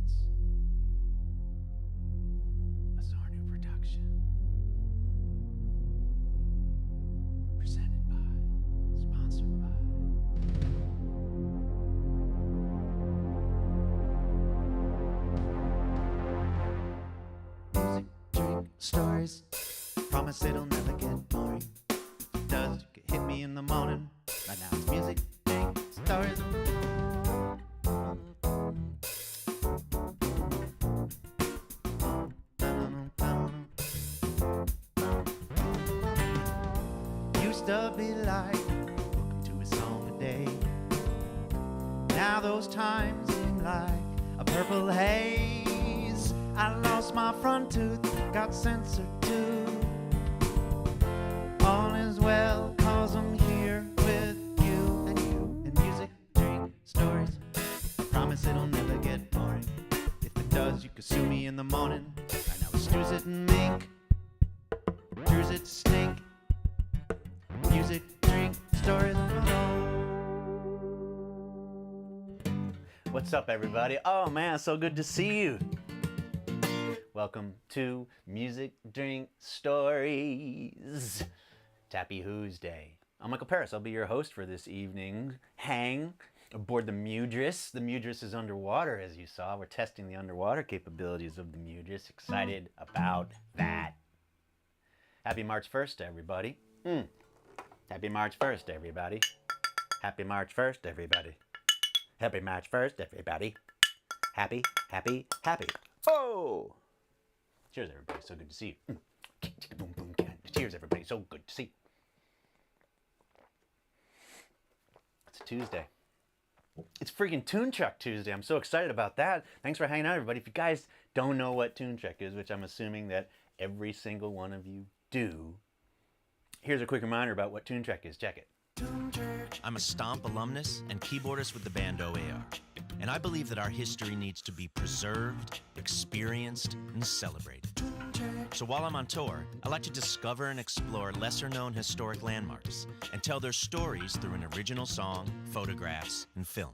presents a Zarnu production. Presented by, sponsored by. Music, drink, stories. Promise it'll never get boring. If it does, you can hit me in the morning. Right now it's music, drink, stories. Used to be like, welcome to a song a day. Now those times seem like a purple haze. I lost my front tooth, got censored too. All is well, cause I'm here with you and music, drink, stories. I promise it'll never get boring. If it does, you can sue me in the morning. Right now it's snooze it and mink, cruise it, stink. Music, drink, stories. What's up, everybody? Oh man, so good to see you. Welcome to Music, Drink, Stories. Tappy Who's Day. I'm MikelParis. I'll be your host for this evening. Hang aboard the MuDriS. The MuDriS is underwater, as you saw. We're testing the underwater capabilities of the MuDriS. Excited about that. Happy March 1st, everybody. Happy March 1st, everybody. Happy March 1st, everybody. Happy March 1st, everybody. Happy, happy, happy. Oh! Cheers, everybody. So good to see you. Cheers, everybody. So good to see you. It's a Tuesday. It's freaking Tune Truck Tuesday. I'm so excited about that. Thanks for hanging out, everybody. If you guys don't know what Tune Truck is, which I'm assuming that every single one of you do, here's a quick reminder about what Tune Truck is. Check it. I'm a Stomp alumnus and keyboardist with the band OAR, and I believe that our history needs to be preserved, experienced, and celebrated. So while I'm on tour, I like to discover and explore lesser-known historic landmarks and tell their stories through an original song, photographs, and film.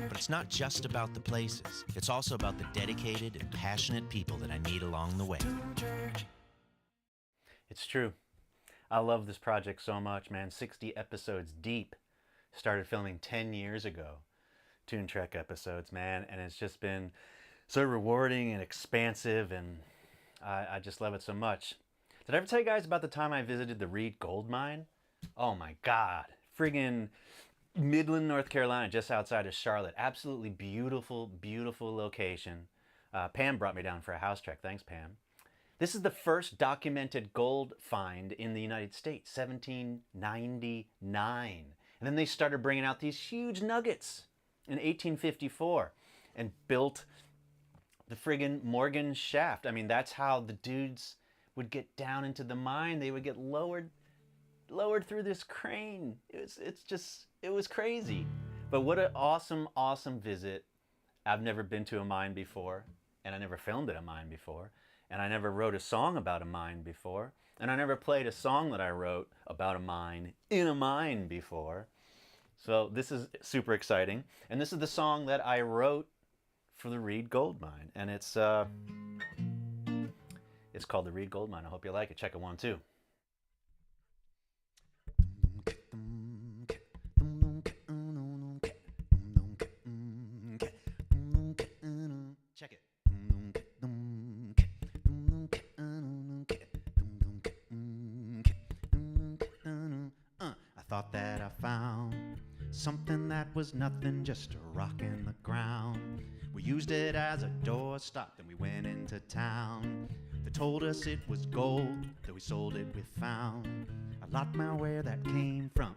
But it's not just about the places. It's also about the dedicated and passionate people that I meet along the way. It's true. I love this project so much, man. 60 episodes deep. Started filming 10 years ago. Tune Trek episodes, man. And it's just been so rewarding and expansive, and I just love it so much. Did I ever tell you guys about the time I visited the Reed Gold Mine? Oh my God. Friggin' Midland, North Carolina, just outside of Charlotte. Absolutely beautiful, beautiful location. Pam brought me down for a house trek. Thanks, Pam. This is the first documented gold find in the United States, 1799. And then they started bringing out these huge nuggets in 1854 and built the friggin' Morgan shaft. I mean, that's how the dudes would get down into the mine. They would get lowered through this crane. It was crazy. But what an awesome, awesome visit. I've never been to a mine before, and I never filmed at a mine before. And I never wrote a song about a mine before. And I never played a song that I wrote about a mine in a mine before. So this is super exciting. And this is the song that I wrote for the Reed Gold Mine. And it's called The Reed Gold Mine. I hope you like it. Check it 1, 2. Check it. Thought that I found something that was nothing, just a rock in the ground. We used it as a doorstop, then we went into town. They told us it was gold, that we sold it, we found a lot more where that came from.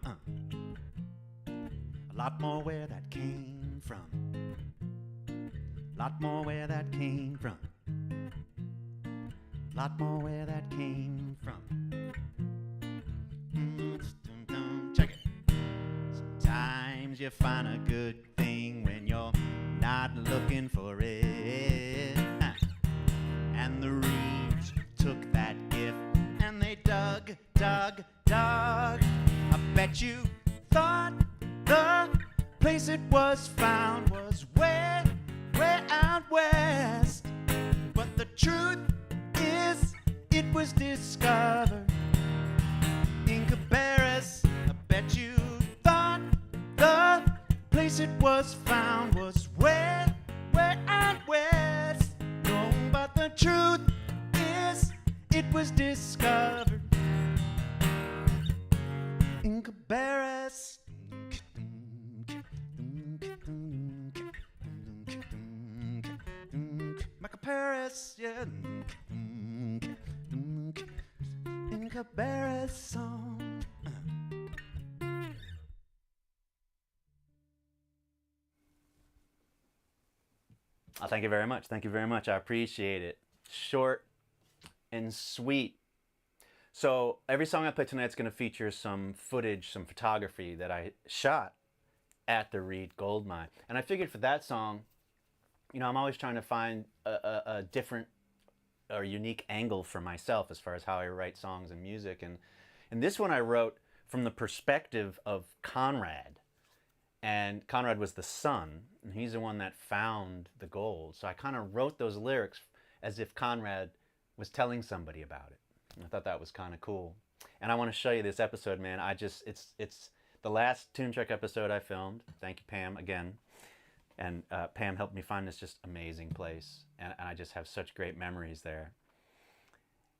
A lot more where that came from. A lot more where that came from. A lot more where that came from. Check it. Sometimes you find a good thing when you're not looking for it. And the Reeds took that gift and they dug. I bet you thought the place it was found was way out west. truth is, it was discovered. MikelParis, I bet you thought the place it was found was where out west. No, but the truth is, it was discovered. MikelParis. MikelParis, yeah. MikelParis song. Oh, thank you very much. Thank you very much. I appreciate it. Short and sweet. So every song I play tonight is going to feature some footage, some photography that I shot at the Reed Gold Mine. And I figured for that song, you know, I'm always trying to find a different or unique angle for myself as far as how I write songs and music. And this one I wrote from the perspective of Conrad. And Conrad was the son, and he's the one that found the gold. So I kind of wrote those lyrics as if Conrad was telling somebody about it. And I thought that was kind of cool. And I want to show you this episode, man. It's the last Tune Trek episode I filmed. Thank you, Pam, again. And Pam helped me find this just amazing place. And I just have such great memories there.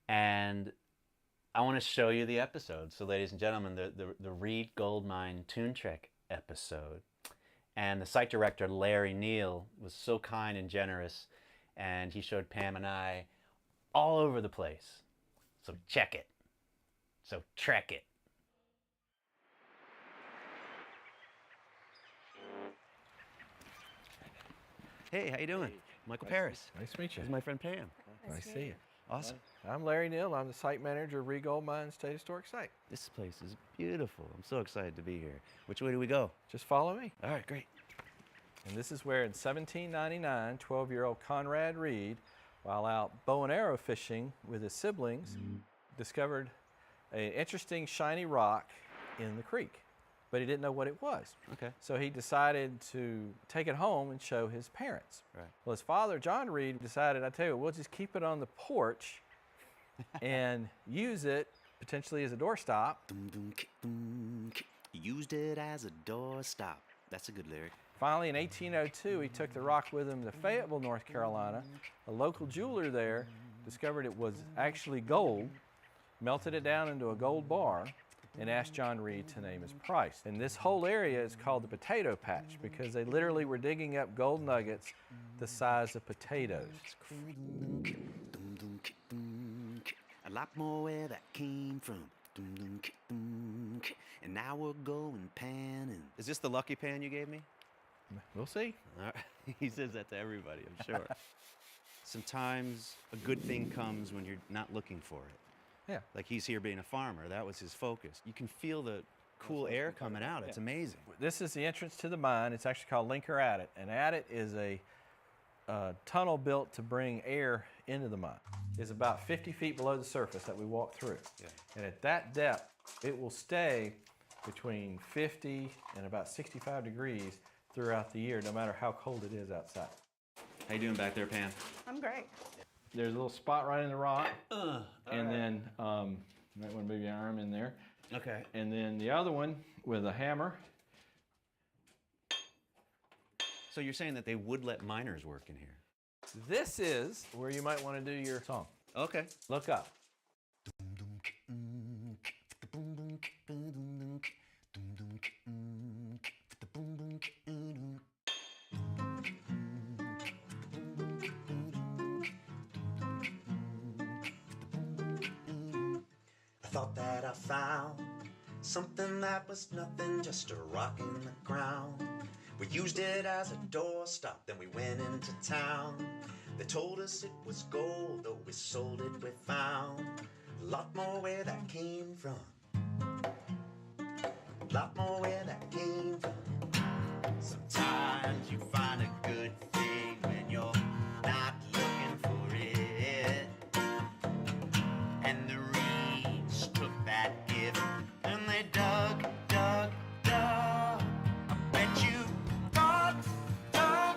And I want to show you the episode. So ladies and gentlemen, the Reed Gold Mine Tune Trek episode. And the site director, Larry Neal, was so kind and generous. And he showed Pam and I all over the place. So check it. So trek it. Hey, how you doing? MikelParis. Nice to meet you. This is my friend Pam. Nice to see you. Awesome. I'm Larry Neal. I'm the site manager of Reed Gold Mine State Historic Site. This place is beautiful. I'm so excited to be here. Which way do we go? Just follow me. All right, great. And this is where in 1799, 12-year-old Conrad Reed, while out bow and arrow fishing with his siblings, discovered an interesting shiny rock in the creek. But he didn't know what it was. Okay. So he decided to take it home and show his parents. Right. Well, his father, John Reed, decided, I tell you what, we'll just keep it on the porch and use it potentially as a doorstop. Used it as a doorstop. That's a good lyric. Finally, in 1802, he took the rock with him to Fayetteville, North Carolina. A local jeweler there discovered it was actually gold, melted it down into a gold bar, and asked John Reed to name his price. And this whole area is called the Potato Patch because they literally were digging up gold nuggets the size of potatoes. A lot more where that came from. And now we're going panning. Is this the lucky pan you gave me? We'll see. All right. He says that to everybody, I'm sure. Sometimes a good thing comes when you're not looking for it. Yeah. Like he's here being a farmer. That was his focus. You can feel the cool air coming out. It's amazing. This is the entrance to the mine. It's actually called Linker Adit. An adit is a tunnel built to bring air into the mine. It's about 50 feet below the surface that we walk through. Yeah. And at that depth, it will stay between 50 and about 65 degrees throughout the year, no matter how cold it is outside. How you doing back there, Pam? I'm great. There's a little spot right in the rock, and then you might want to move your arm in there. Okay. And then the other one with a hammer. So you're saying that they would let miners work in here? This is where you might want to do your song. Okay. Look up. I thought that I found something that was nothing, just a rock in the ground. We used it as a doorstop, then we went into town. They told us it was gold, though we sold it, we found a lot more where that came from. A lot more where that came from. Sometimes you find a good thing when you're not looking for it. And the Reeds took that gift and they dug. I bet you thought the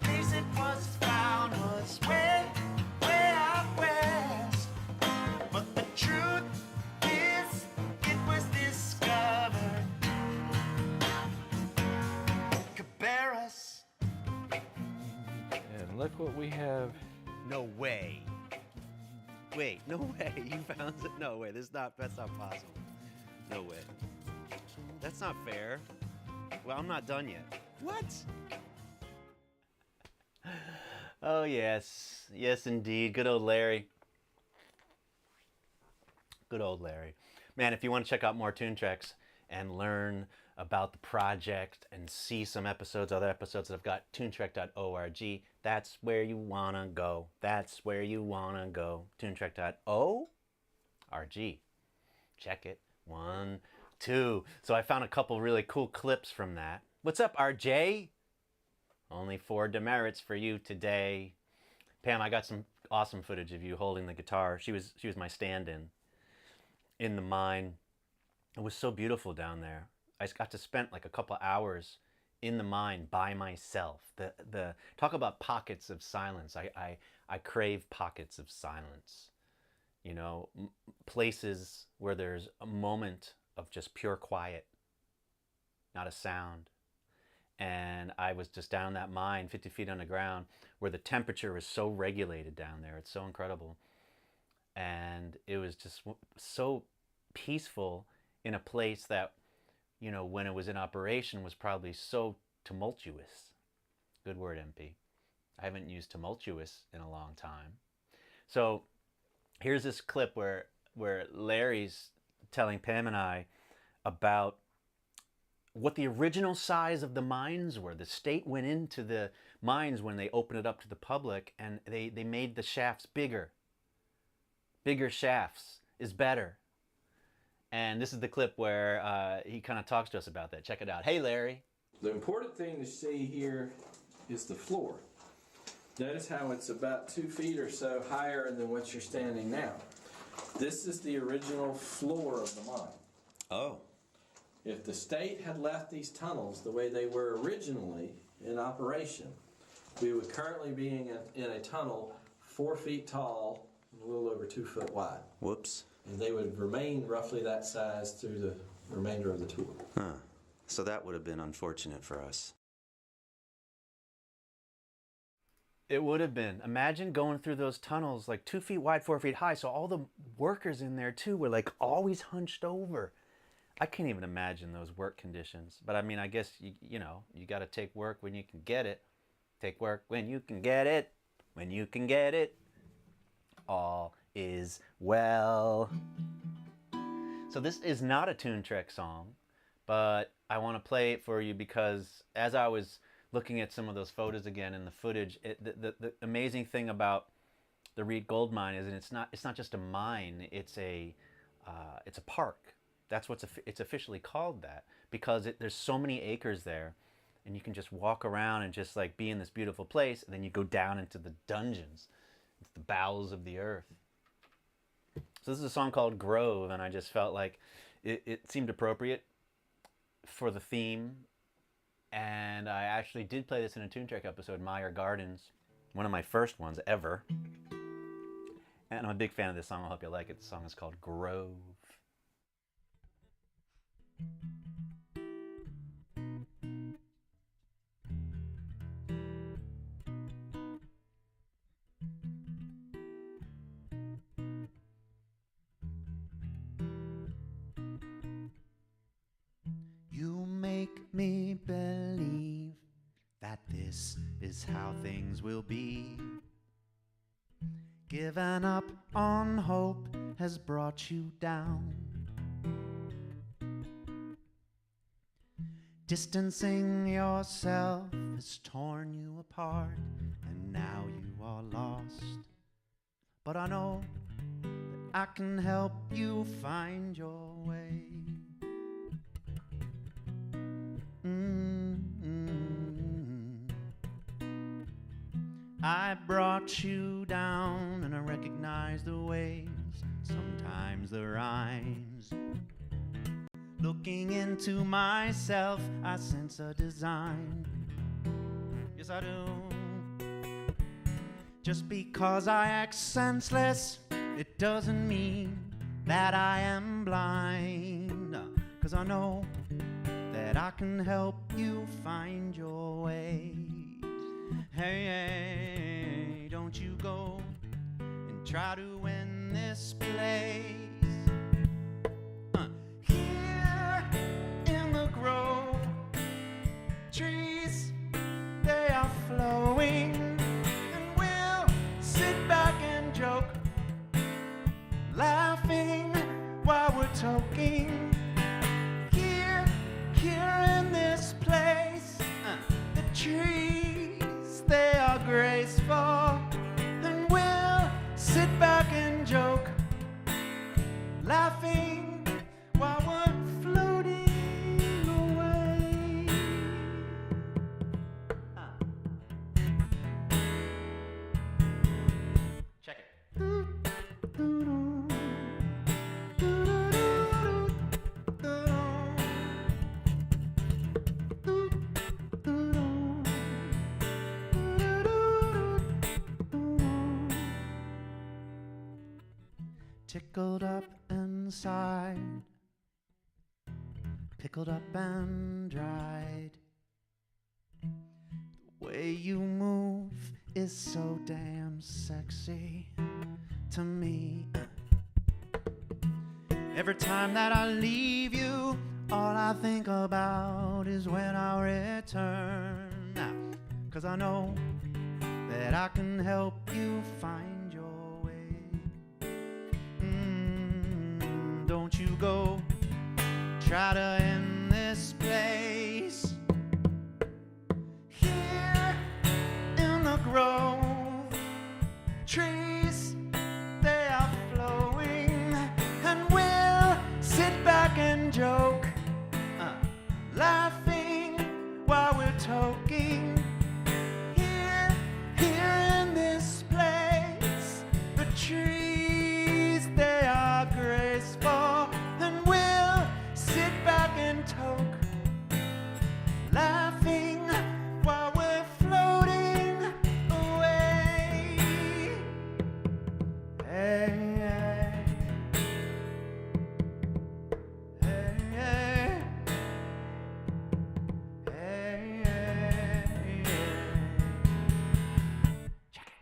place it was found was way look what we have. No way. Wait, no way. You found it? No way. That's not possible. No way. That's not fair. Well, I'm not done yet. What? Oh, yes. Yes, indeed. Good old Larry. Good old Larry. Man, if you want to check out more Tune Treks and learn about the project and see some episodes, other episodes that I've got, tunetrek.org. That's where you want to go. That's where you want to go. tunetrek.org. Check it. 1, 2. So I found a couple really cool clips from that. What's up, RJ? Only 4 demerits for you today. Pam, I got some awesome footage of you holding the guitar. She was my stand-in the mine. It was so beautiful down there. I just got to spend like a couple hours in the mine by myself. The talk about pockets of silence. I crave pockets of silence. You know, places where there's a moment of just pure quiet, not a sound. And I was just down that mine, 50 feet underground, where the temperature is so regulated down there. It's so incredible. And it was just so peaceful in a place that, you know, when it was in operation was probably so tumultuous. Good word, MP. I haven't used tumultuous in a long time. So here's this clip where Larry's telling Pam and I about what the original size of the mines were. The state went into the mines when they opened it up to the public, and they made the shafts bigger. Bigger shafts is better. And this is the clip where he kind of talks to us about that. Check it out. Hey, Larry. The important thing to see here is the floor. Notice how it's about 2 feet or so higher than what you're standing now. This is the original floor of the mine. Oh. If the state had left these tunnels the way they were originally in operation, we would currently be in a tunnel 4 feet tall and a little over 2 foot wide. Whoops. And they would remain roughly that size through the remainder of the tour. Huh. So that would have been unfortunate for us. It would have been. Imagine going through those tunnels like 2 feet wide, 4 feet high. So all the workers in there too were like always hunched over. I can't even imagine those work conditions. But I mean, I guess, you know, you got to take work when you can get it. Take work when you can get it. When you can get it. All is well. So this is not a Tune Trek song, but I want to play it for you because as I was looking at some of those photos again and the footage, the amazing thing about the Reed Gold Mine is, and it's not just a mine, it's a park. That's it's officially called that because there's so many acres there, and you can just walk around and just like be in this beautiful place, and then you go down into the dungeons, into the bowels of the earth. So this is a song called Grove, and I just felt like it seemed appropriate for the theme. And I actually did play this in a Tune Trek episode, Meyer Gardens, one of my first ones ever. And I'm a big fan of this song. I hope you like it. The song is called Grove. You make me believe that this is how things will be. Giving up on hope has brought you down. Distancing yourself has torn you apart, and now you are lost. But I know that I can help you find your way. I brought you down and I recognize the ways, sometimes the rhymes. Looking into myself, I sense a design. Yes, I do. Just because I act senseless, it doesn't mean that I am blind. 'Cause I know that I can help you find your way. Hey, hey, don't you go and try to win this place. Here in the grove, trees, they are flowing, and we'll sit back and joke, laughing while we're talking. Here in this place, the trees, they are graceful, and we'll sit back and joke, laughing while we're floating away. Check it. Tickled up inside, pickled up and dried. The way you move is so damn sexy to me. Every time that I leave you, all I think about is when I return. Now, 'cause I know that I can help you find your way. Don't you go try to end this place. Here in the grove, trees, they are flowing, and we'll sit back and joke, laughing while we're talking. Here in this place, the trees, they are graceful, and we'll sit back and talk, laughing while we're floating away. Hey, hey, hey, hey, hey, hey, hey. Check it.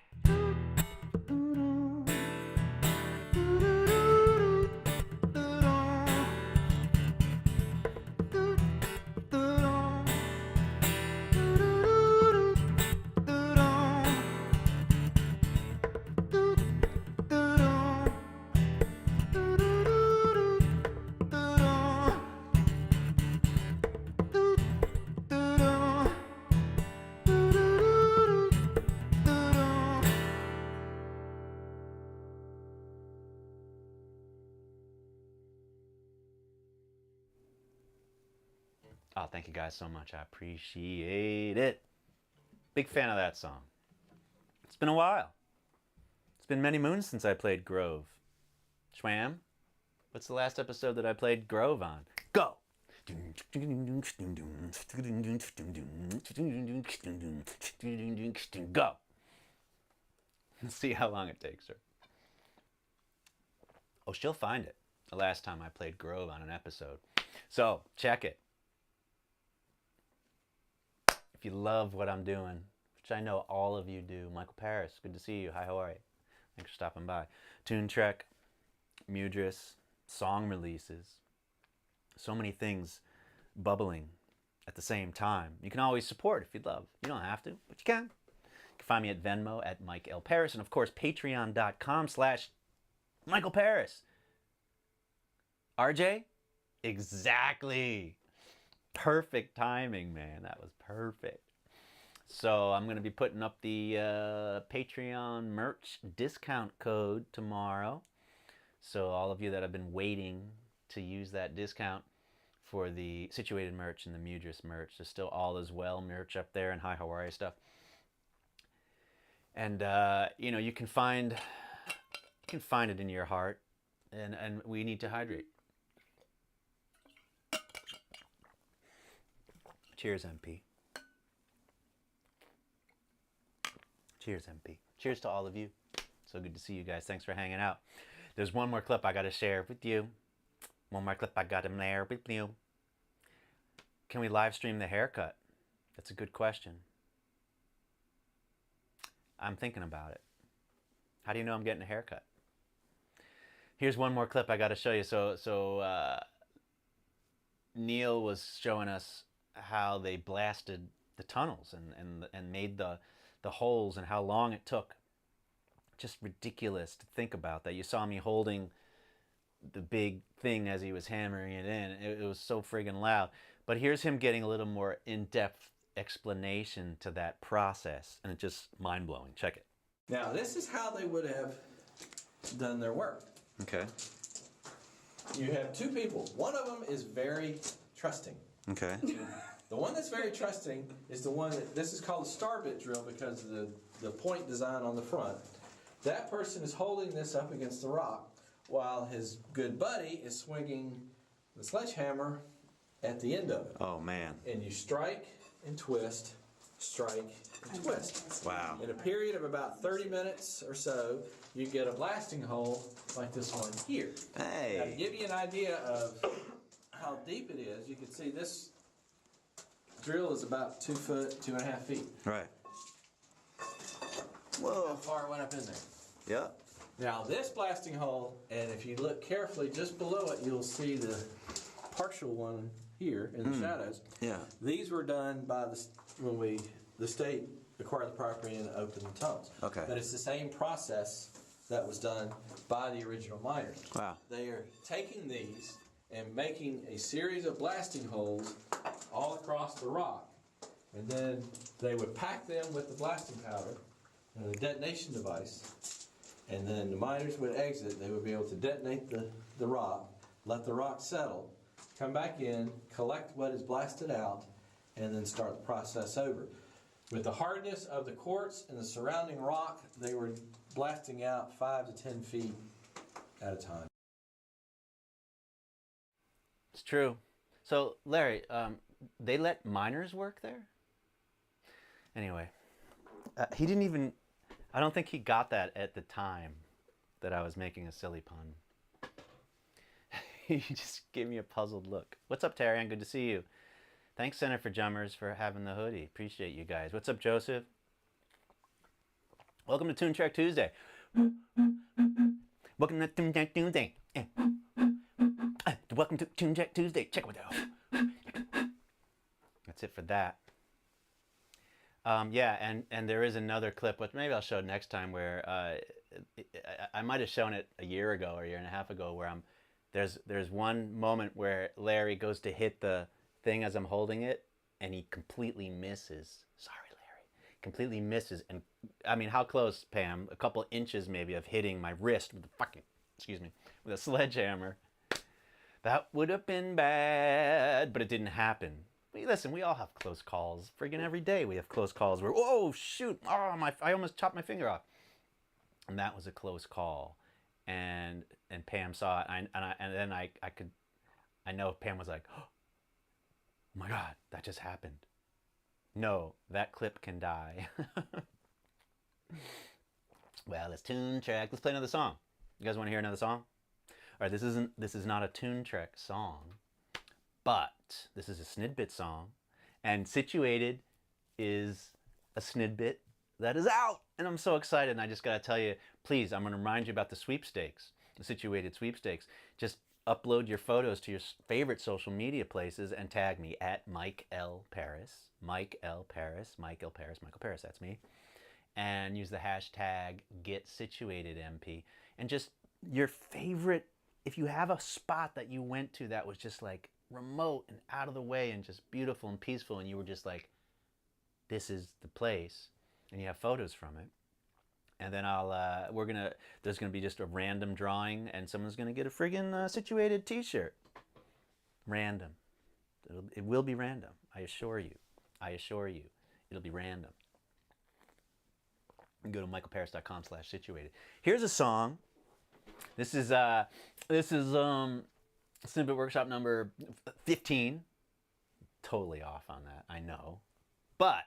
Oh, thank you guys so much. I appreciate it. Big fan of that song. It's been a while. It's been many moons since I played Grove. Schwam? What's the last episode that I played Grove on? Go! Go! Let's see how long it takes her. Oh, she'll find it. The last time I played Grove on an episode. So, check it. If you love what I'm doing, which I know all of you do, MikelParis, good to see you. Hi, how are you? Thanks for stopping by. Tune Trek, MuDriS, song releases, so many things bubbling at the same time. You can always support if you'd love. You don't have to, but you can. You can find me at Venmo at MikelParis, and of course, patreon.com/MikelParis. RJ? Exactly. Perfect timing, man. That was perfect. So I'm going to be putting up the Patreon merch discount code tomorrow. So all of you that have been waiting to use that discount for the Situated merch and the MuDriS merch, there's still All Is Well merch up there and Hi, how are you stuff. And you know, you can find it in your heart, and we need to hydrate. Cheers, MP. Cheers, MP. Cheers to all of you. So good to see you guys. Thanks for hanging out. There's one more clip I got to share with you. One more clip I got to share with you. Can we live stream the haircut? That's a good question. I'm thinking about it. How do you know I'm getting a haircut? Here's one more clip I got to show you. So Neil was showing us how they blasted the tunnels and made the holes and how long it took. Just ridiculous to think about that. You saw me holding the big thing as he was hammering it in. It was so friggin' loud. But here's him getting a little more in-depth explanation to that process, and it's just mind-blowing. Check it. Now, this is how they would have done their work. Okay. You have two people. One of them is very trusting. Okay. The one that's very trusting is the one that, this is called a star bit drill because of the point design on the front. That person is holding this up against the rock while his good buddy is swinging the sledgehammer at the end of it. Oh, man. And you strike and twist, strike and twist. Wow. In a period of about 30 minutes or so, you get a blasting hole like this one here. Hey. Now, to give you an idea of how deep it is, you can see this drill is about 2 foot, 2.5 feet. Right. How Whoa. far it went up in there. Yep. Now this blasting hole, and if you look carefully just below it, you'll see the partial one here in the shadows. Yeah. These were done by when the state acquired the property and opened the tunnels. Okay. But it's the same process that was done by the original miners. Wow. They are taking these and making a series of blasting holes all across the rock. And then they would pack them with the blasting powder and the detonation device. And then the miners would exit. They would be able to detonate the rock, let the rock settle, come back in, collect what is blasted out, and then start the process over. With the hardness of the quartz and the surrounding rock, they were blasting out 5 to 10 feet at a time. It's true. So, Larry, they let miners work there? Anyway, he didn't even... I don't think he got that at the time that I was making a silly pun. He just gave me a puzzled look. What's up, Terry? Good to see you. Thanks, Center for Jummers, for having the hoodie. Appreciate you guys. What's up, Joseph? Welcome to Tune Track Tuesday. Welcome to Tune Track Tuesday. Welcome to Tune Track Tuesday. Check it out. That's it for that. Yeah, and there is another clip, which maybe I'll show next time, where I might have shown it a year ago or a year and a half ago, where there's one moment where Larry goes to hit the thing as I'm holding it, and he completely misses. Sorry, Larry. Completely misses. And I mean, how close, Pam? A couple inches maybe of hitting my wrist with with a sledgehammer. That would have been bad, but it didn't happen. Listen, we all have close calls. Friggin' every day we have close calls where, oh, shoot, oh, I almost chopped my finger off. And that was a close call. And Pam saw it, and then I know Pam was like, oh my God, that just happened. No, that clip can die. Well, it's Tune Track. Let's play another song. You guys want to hear another song? All right, this is not a Tune Track song, but this is a Snidbit song, and Situated is a Snidbit that is out, and I'm so excited. And I just gotta tell you, please, I'm gonna remind you about the sweepstakes, the Situated sweepstakes. Just upload your photos to your favorite social media places and tag me at MikelParis, MikelParis, that's me, and use the hashtag GetSituatedMP, and just your favorite. If you have a spot that you went to that was just like remote and out of the way and just beautiful and peaceful, and you were just like, this is the place, and you have photos from it, and then there's gonna be just a random drawing, and someone's gonna get a friggin' Situated t-shirt. Random. It will be random. I assure you. It'll be random. You can go to MikelParis.com/situated. Here's a song. This is Snippet Workshop number 15. Totally off on that, I know. But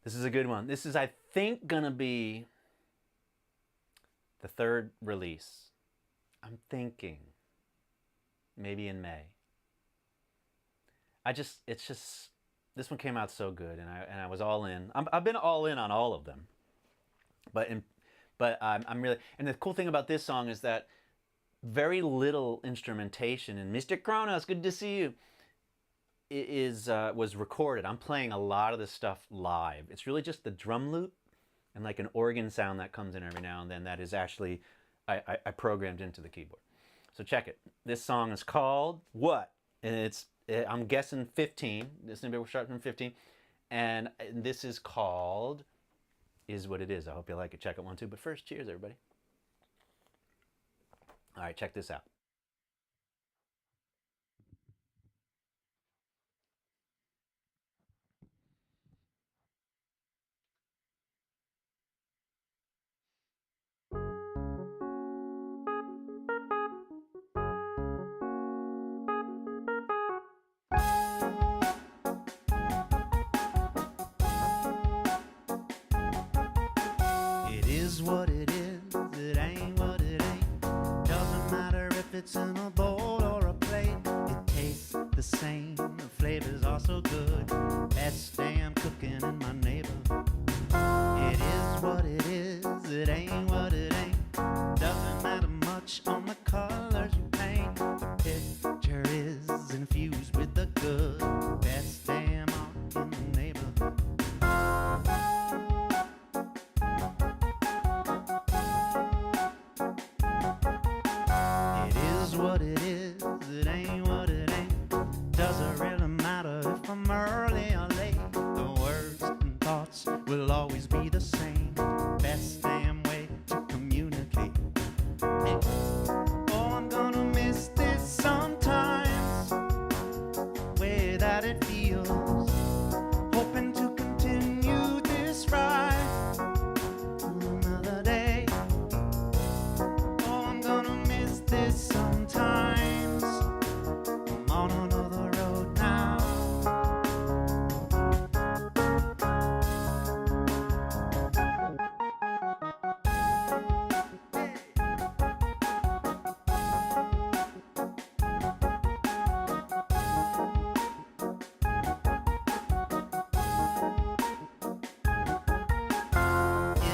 this is a good one. This is, I think, gonna be the third release. I'm thinking maybe in May. this one came out so good, and I was all in. I've been all in on all of them, but I'm really, and the cool thing about this song is that very little instrumentation. And Mr. Kronos, good to see you. Was recorded. I'm playing a lot of this stuff live. It's really just the drum loop and like an organ sound that comes in every now and then that is actually I programmed into the keyboard. So check it. This song is called what? And I'm guessing 15. This is we're starting from 15, and this is called Is What It Is. I hope you like it. Check it 1, 2. But first, cheers, everybody. All right, check this out. It is what it is, it ain't what it ain't. Doesn't matter if it's in a bowl or a plate. It tastes the same, the flavors are so good. Best damn cooking in my neighborhood. It is what it is, it ain't what it ain't. Doesn't matter much on the colors you paint. The picture is infused with the good. Best damn art in the neighborhood. What it is, it ain't what it ain't. Doesn't really matter if I'm early or late. The words and thoughts will always be the same. Best damn way to communicate. Hey. Oh, I'm gonna miss this sometimes. Way that it feels. Hoping to continue this ride another day. Oh, I'm gonna miss this sometimes. I'm on another road now.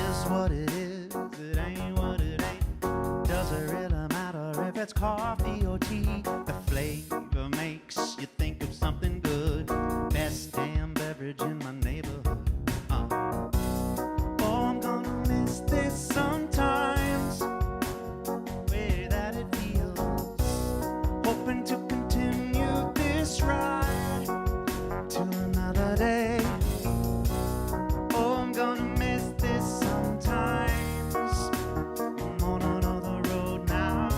Is what it is, it ain't what it ain't. Does it really matter if it's coffee or tea? The flavor makes you think of something good. Best damn beverage in my neighborhood. Oh, I'm gonna miss this sometimes. Way that it feels. Hoping to continue this ride to another day. Oh, I'm gonna miss this sometimes. I'm on another road now.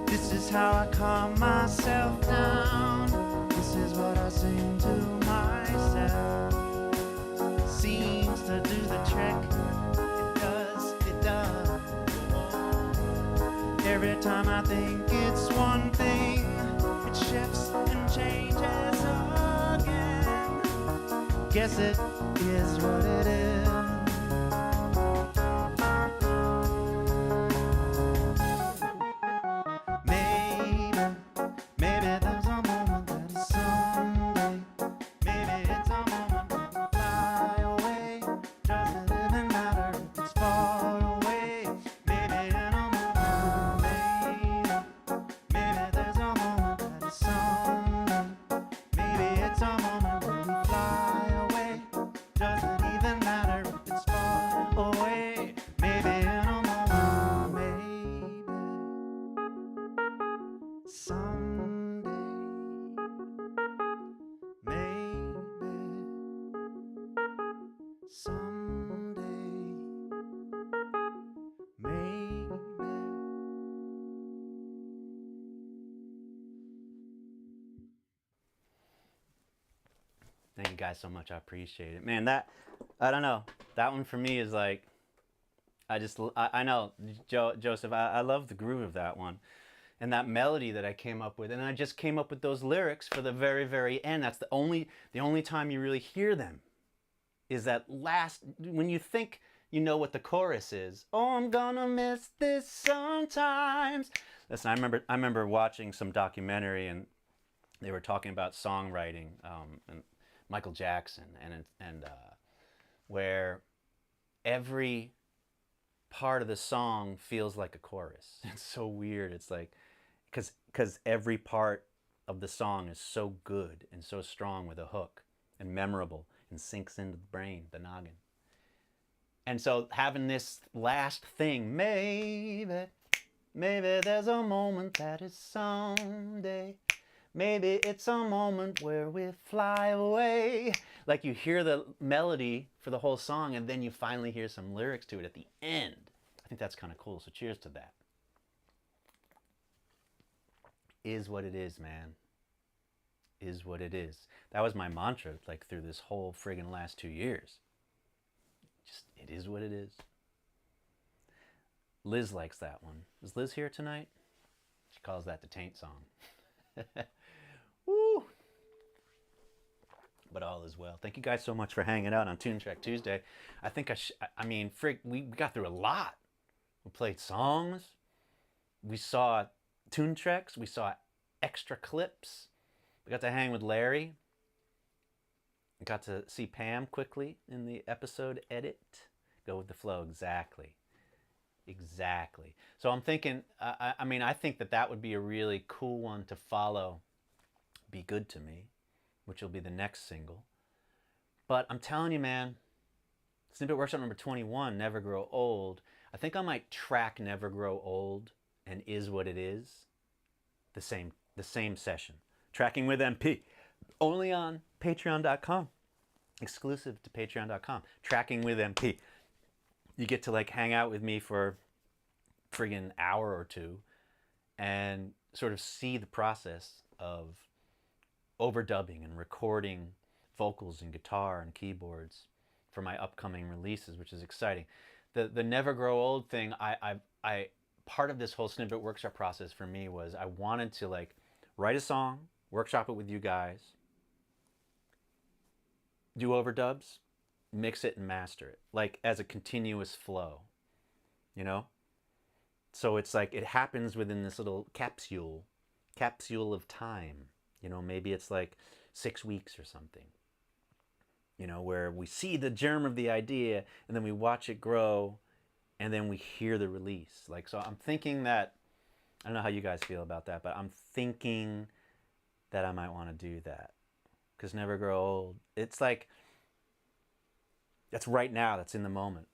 This is how I calm myself down. This is what I sing to myself. Seems to do the trick. It does, it does. Every time I think it's one thing, it shifts and changes again. Guess it is what it is. Maybe there's a moment that is someday. Maybe it's a moment that will fly away. Doesn't even matter if it's far away. Maybe in a moment, maybe there's a moment that is someday. Maybe it's a moment when we fly away. Doesn't even matter if it's far away. Maybe in a moment, maybe someday, maybe someday, maybe. Thank you guys so much. I appreciate it, man. I don't know. That one for me is like, I know, Joseph. I love the groove of that one. And that melody that I came up with, and I just came up with those lyrics for the very, very end. That's the only time you really hear them, is that last, when you think you know what the chorus is. Oh, I'm gonna miss this sometimes. Listen, I remember watching some documentary, and they were talking about songwriting, and Michael Jackson, and where every part of the song feels like a chorus. It's so weird. It's like, because every part of the song is so good and so strong with a hook and memorable and sinks into the brain, the noggin. And so having this last thing, maybe there's a moment that is someday. Maybe it's a moment where we fly away. Like you hear the melody for the whole song, and then you finally hear some lyrics to it at the end. I think that's kind of cool, so cheers to that. Is what it is, man. Is what it is. That was my mantra, like, through this whole friggin' last 2 years. Just, it is what it is. Liz likes that one. Is Liz here tonight? She calls that the Taint song. Woo! But all is well. Thank you guys so much for hanging out on Tune Track Tuesday. I think we got through a lot. We played songs. We saw tune tracks. We saw extra clips. We got to hang with Larry. We got to see Pam quickly in the episode edit. Go with the flow, exactly. Exactly. So I'm thinking, I think that would be a really cool one to follow, Be Good to Me, which will be the next single. But I'm telling you, man, Snippet Workshop number 21, Never Grow Old. I think I might track Never Grow Old and Is What It Is the same session. Tracking with MP, only on patreon.com, exclusive to patreon.com. Tracking with MP. You get to like hang out with me for friggin' hour or two and sort of see the process of overdubbing and recording vocals and guitar and keyboards for my upcoming releases, which is exciting. The Never Grow Old thing, I part of this whole Snippet Workshop process for me was I wanted to like write a song, workshop it with you guys, do overdubs, mix it and master it, like as a continuous flow, you know? So it's like it happens within this little capsule of time, you know, maybe it's like 6 weeks or something, you know, where we see the germ of the idea and then we watch it grow and then we hear the release. Like, so I'm thinking that, I don't know how you guys feel about that, but I'm thinking that I might want to do that. Because Never Grow Old, it's like, that's right now, that's in the moment.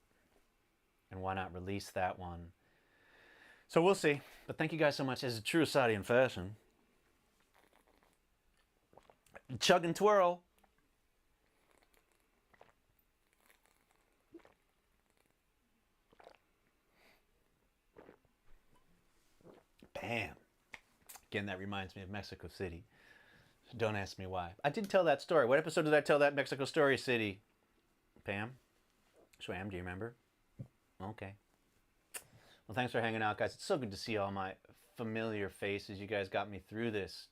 And why not release that one? So we'll see. But thank you guys so much. As a true Asadian fashion, chug and twirl. Bam. Again, that reminds me of Mexico City. Don't ask me why. I did tell that story. What episode did I tell that Mexico story, City? Pam? Swam, do you remember? Okay. Well, thanks for hanging out, guys. It's so good to see all my familiar faces. You guys got me through this.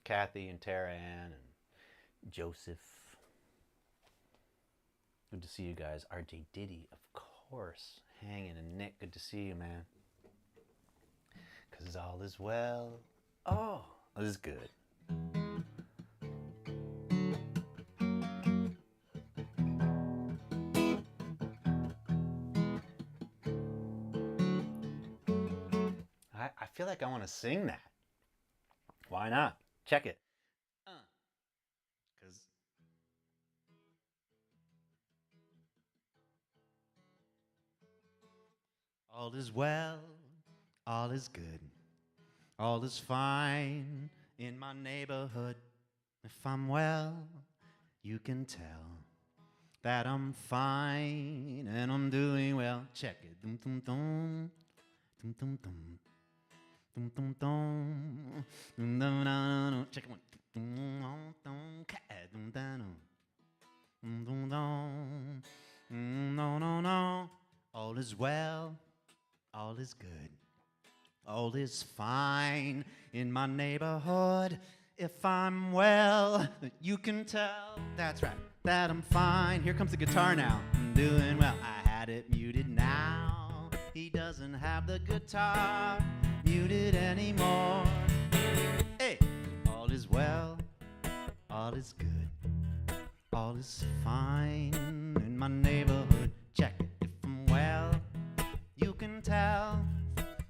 Kathy and Tara Ann and Joseph. Good to see you guys. RJ Diddy, of course. Hanging. And Nick, good to see you, man. Because all is well. Oh, this is good. I feel like I want to sing that. Why not? Check it. Because all is well, all is good, all is fine in my neighborhood. If I'm well, you can tell that I'm fine and I'm doing well. Check it. Dum dum dum. Dum dum dum. Dum dum dum. Dum dum dum. Check it one. Dum dum dum. Dum dum dum. Dum dum. No no no. All is well. All is good. All is fine in my neighborhood. If I'm well, you can tell. That's right. That I'm fine. Here comes the guitar now. I'm doing well. I had it muted now. He doesn't have the guitar muted anymore. Hey, all is well, all is good, all is fine in my neighborhood. Check it. If I'm well, you can tell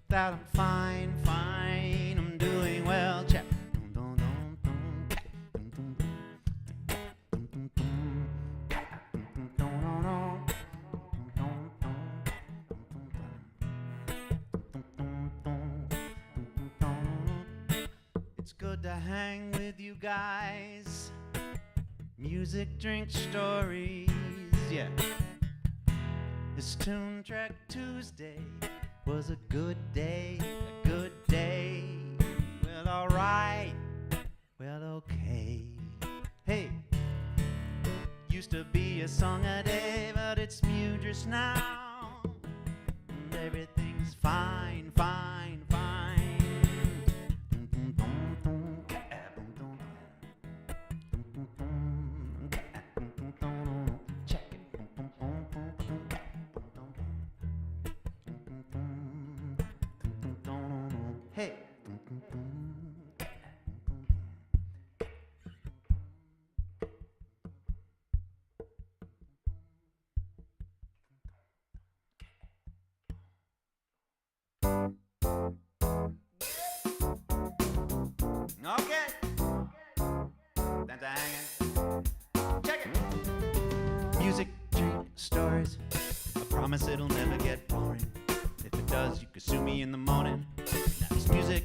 that I'm fine, fine, I'm doing well. Check. It's good to hang with you guys. Music, drink, stories, yeah. This Tune Trek Tuesday was a good day, a good day. Well, alright, well, okay. Hey, used to be a song a day, but it's MuDriS now. And everything's fine, fine, fine. Check it. Hey. Okay. That's a hanging. Check it. Music, drink, stories. I promise it'll never get boring. If it does, you can sue me in the morning. Now it's music,